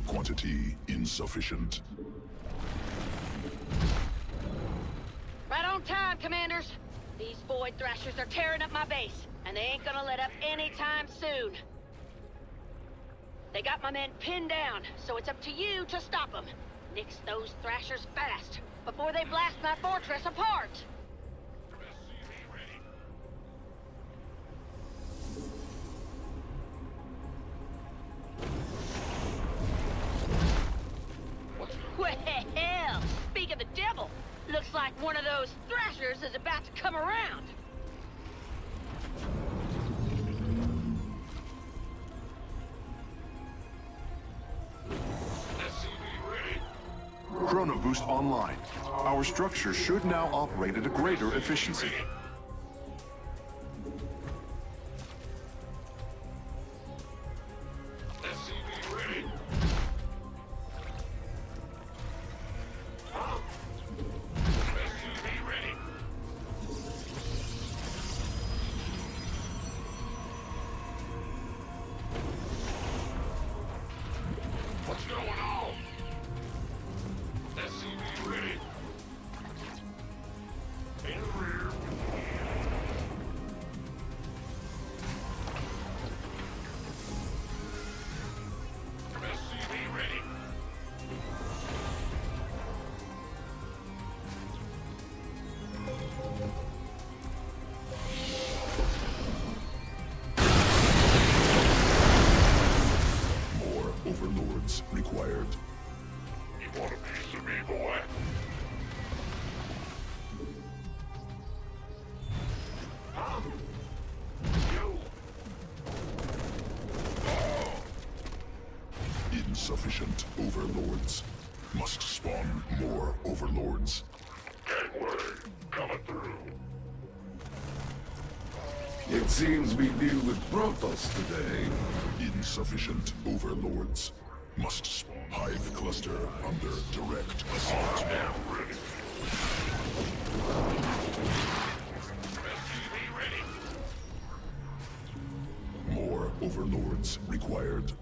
Quantity insufficient. Right on time, Commanders. These Void Thrashers are tearing up my base, and they ain't gonna let up anytime soon. They got my men pinned down, so it's up to you to stop them. Nix those Thrashers fast, before they blast my fortress apart! Well, speak of the devil! Looks like one of those Thrashers is about to come around! Chrono boost online. Our structure should now operate at a greater efficiency. What's going on? SCV ready. In the rear. SCV ready. More overlords required. You want a piece of me, boy? Huh? You? Oh. Insufficient overlords. Must spawn more overlords. Gateway coming through. It seems we deal with Protoss today. Insufficient overlords. Must spawn. Hive cluster under direct assault. More overlords required.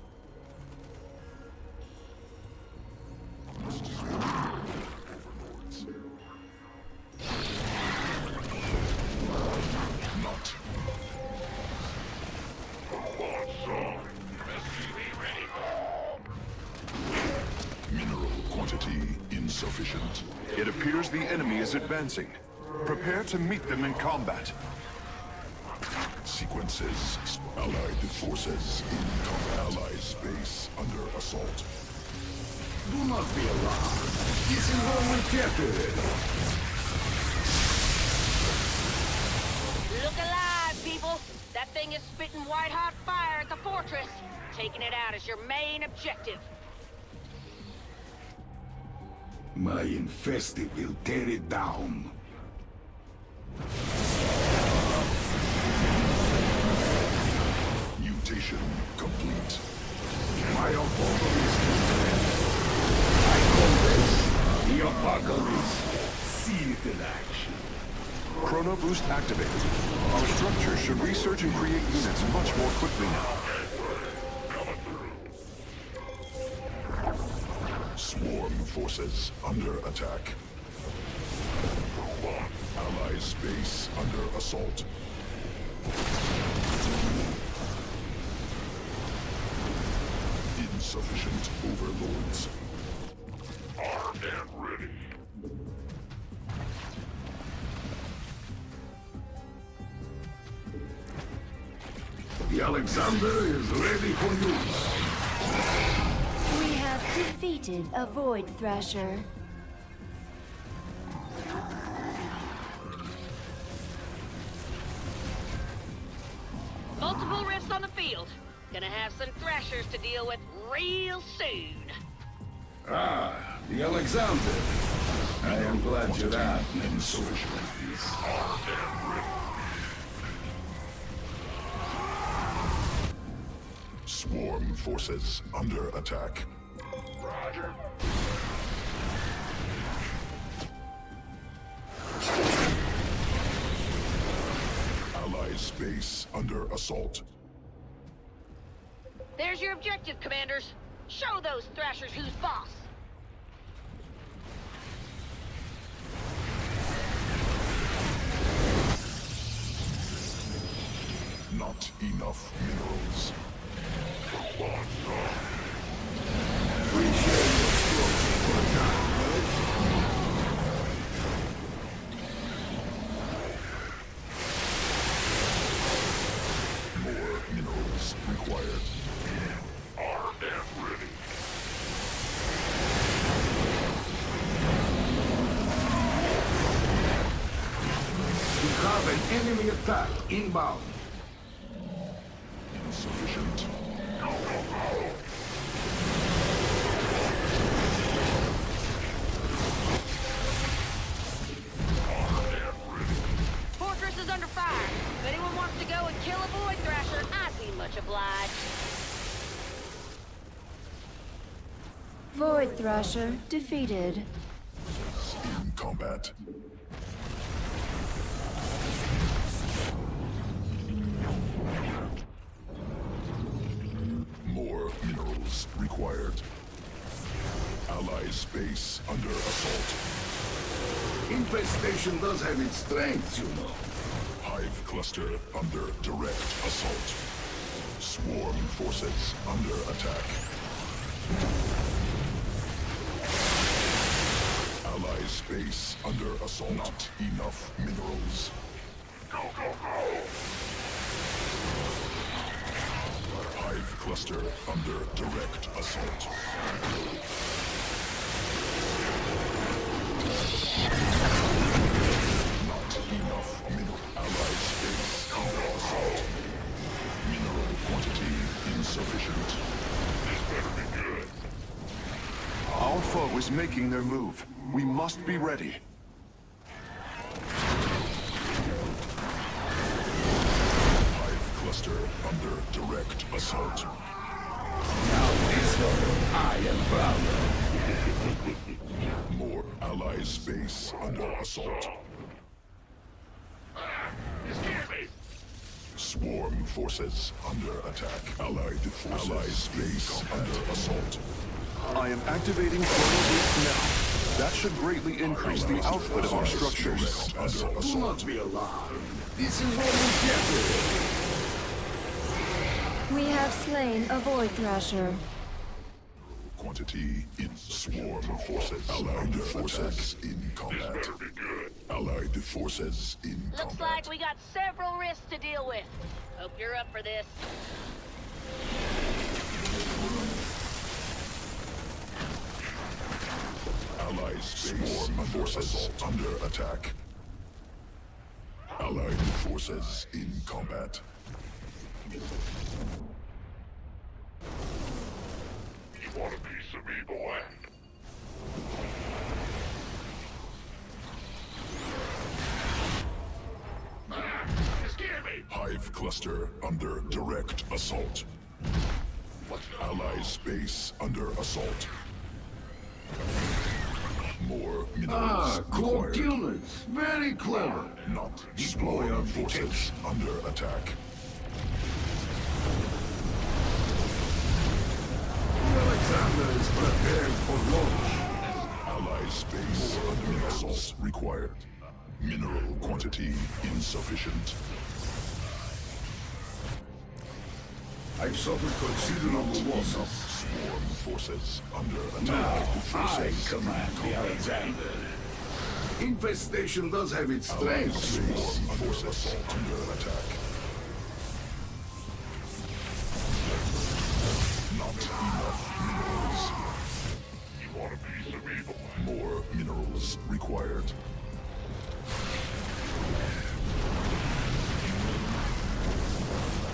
Must spawn overlords. Not. Mineral quantity insufficient. It appears the enemy is advancing. Prepare to meet them in combat. Sequences. Allied forces in Allies base under assault. Do not be alarmed. This is only temporary. Look alive, people! That thing is spitting white-hot fire at the fortress! Taking it out is your main objective. My infested will tear it down. Mutation complete. My apocalypse is dead. I call this the apocalypse. See it in action. Chrono boost activated. Our structure should research and create units much more quickly now. Swarm forces under attack. Allies base under assault. Insufficient overlords. Armed and ready. The Alexander is ready for use. We have defeated a Void Thrasher. Multiple rifts on the field. Gonna have some Thrashers to deal with real soon. Ah, the Alexander. I am glad you're out. Insufficient. Swarm forces under attack. Roger. Allies base under assault. There's your objective, Commanders. Show those thrashers who's boss. Not enough minerals. Appreciate your strokes for a time, More minerals required. Armed and ready. We have an enemy attack inbound. Insufficient. Fortress is under fire. If anyone wants to go and kill a Void Thrasher, I'd be much obliged. Void Thrasher defeated. In combat. More minerals required. Allies base under assault. Infestation does have its strengths, you know. Hive cluster under direct assault. Swarm forces under attack. Allies base under assault. Not enough minerals. Go, go, go! Hive cluster under direct assault. Not enough mineral. Allied space under assault. Mineral quantity insufficient. This better be good. Our foe is making their move. We must be ready. Hive cluster under direct assault. Now this one I am proud of. More allies base under assault. Swarm forces under attack. Allied forces. Allies base under assault. I am activating Chrono Boost now. That should greatly increase the output of our structures. Under Do assault. not be alarmed. This is what we get with. We have slain a Void Thrasher. Quantity in swarm forces. Allied forces in combat. Allied forces in Looks combat. like we got several risks to deal with. Hope you're up for this. Allies swarm forces under attack. Allied forces in combat. You want a piece of me, boy? Scare me! Hive cluster under direct assault. Allies base under assault. More minerals Core required. units. Very clever. Not Deploy swarm on forces under attack. Alexander is prepared for launch. Allies base under assault required. Mineral quantity insufficient. I've suffered considerable losses. Swarm forces under Now, attack. I Forces command the Alexander. Infestation does have its Allies strengths. swarm forces under attack. Not enough minerals. You want a piece of evil? More minerals required.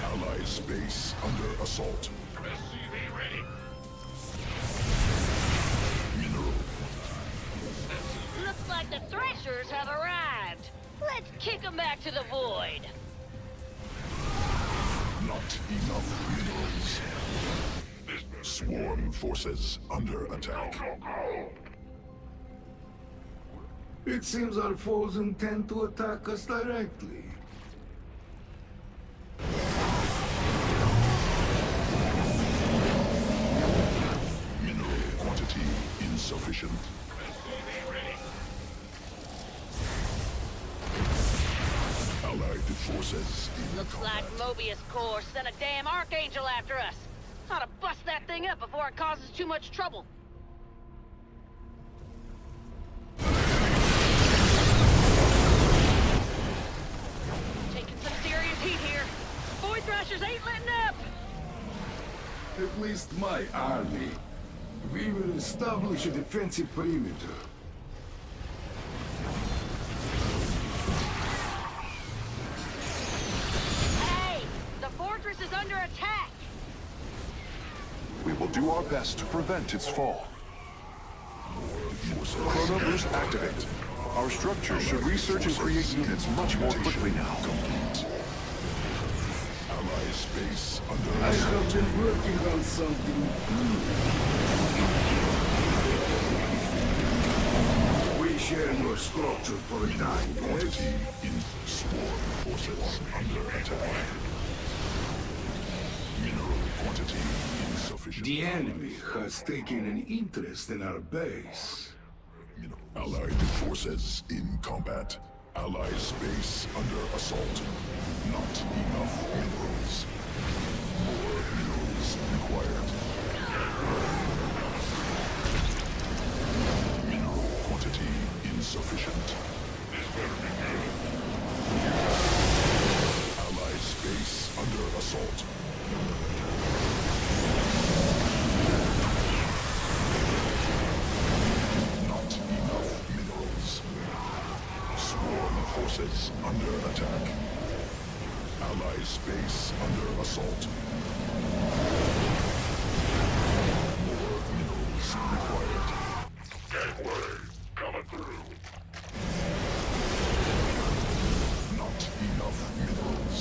Allies base under assault. SCV ready. Mineral. Looks like the Thrashers have arrived. Let's kick them back to the Void. Not enough minerals. Swarm forces under attack. It seems our foes intend to attack us directly. obvious course. Send a damn archangel after us. Ought to bust that thing up before it causes too much trouble. Taking some serious heat here. Void Thrashers ain't letting up! At least my army. We will establish a defensive perimeter. Hey! The fortress is under attack! We will do our best to prevent its fall. Chrono Boost activate. Our structures should research and create units much more quickly now. Ally space under I have been working on something We share your structure for a time, quantity in swarm forces under attack. Mineral quantity insufficient. The enemy has taken an interest in our base. Allied forces in combat. Allied space under assault. Not enough minerals. More minerals required. Mineral quantity insufficient. Allied space under assault. Not enough minerals. Swarm forces under attack. Allied space under assault. More minerals required. Gateway coming through. Not enough minerals.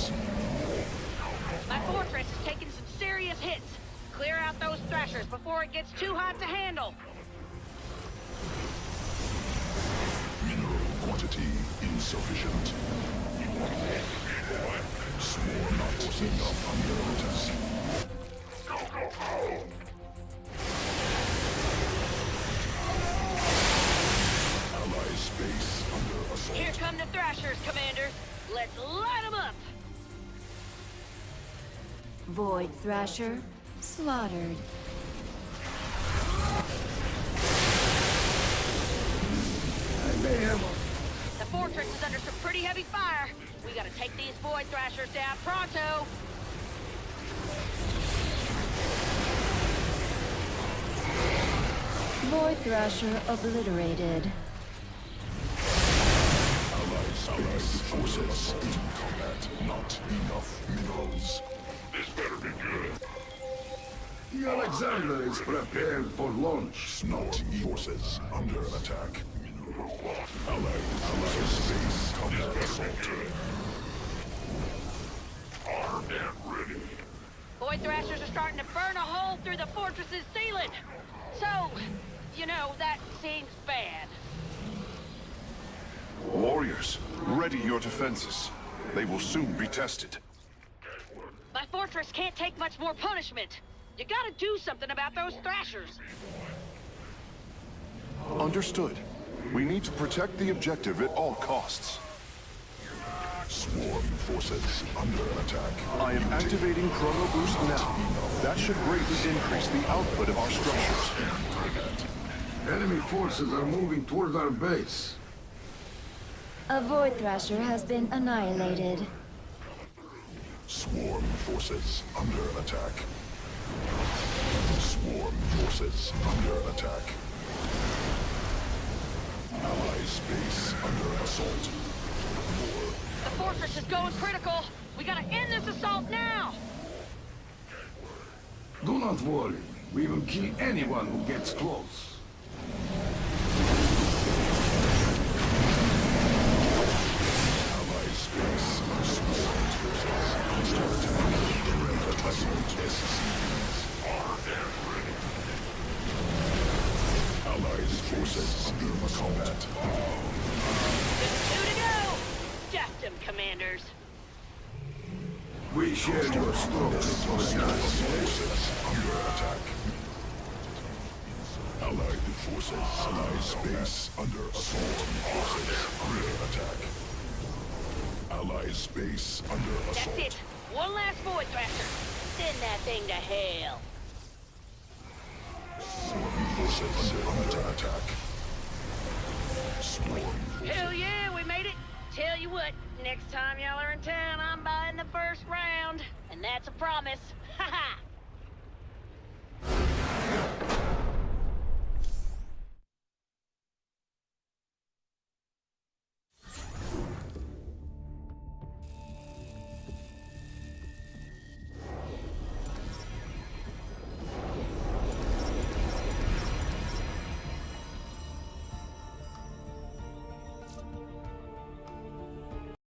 My fortress is taking some serious hits. Clear out those thrashers before it gets too hot to handle. Mineral quantity insufficient. Swarm forces under attack. Allied space under assault. Here come the thrashers, Commander. Let's light them up! Void Thrasher slaughtered. I may have The fortress is under some pretty heavy fire. We gotta take these Void Thrashers down pronto. Void Thrasher obliterated. Allied forces in combat. Not enough minerals. This better be good. The Alexander is prepared for launch. Not forces under attack. Allied space combat assault. Armed and ready. Void Thrashers are starting to burn a hole through the fortress's ceiling. So, you know, that seems bad. Warriors, ready your defenses. They will soon be tested. My fortress can't take much more punishment. You gotta do something about those thrashers. Understood. We need to protect the objective at all costs. Swarm forces under attack. I am activating Chrono Boost now. That should greatly increase the output of our structures. Enemy forces are moving toward our base. A Void Thrasher has been annihilated. Swarm forces under attack. Swarm forces under attack. Allied space under assault. More. The fortress is going critical. We gotta end this assault now. Do not worry. We will kill anyone who gets close. Allied space under swarm forces. Counterattack. Direct assault SCVs. Armed and ready. Allied forces in combat. Just 2 to go. Dust them, Commanders. We share your structure for a time. Forces under attack. Allied forces. Allied space under assault. Forces under attack. Allied space under That's assault. it. One last Void Thrasher. Send that thing to hell. Forces under attack. Swarm. Hell yeah, we made it. Tell you what, next time y'all are in town, I'm buying the first round. And that's a promise. Ha ha!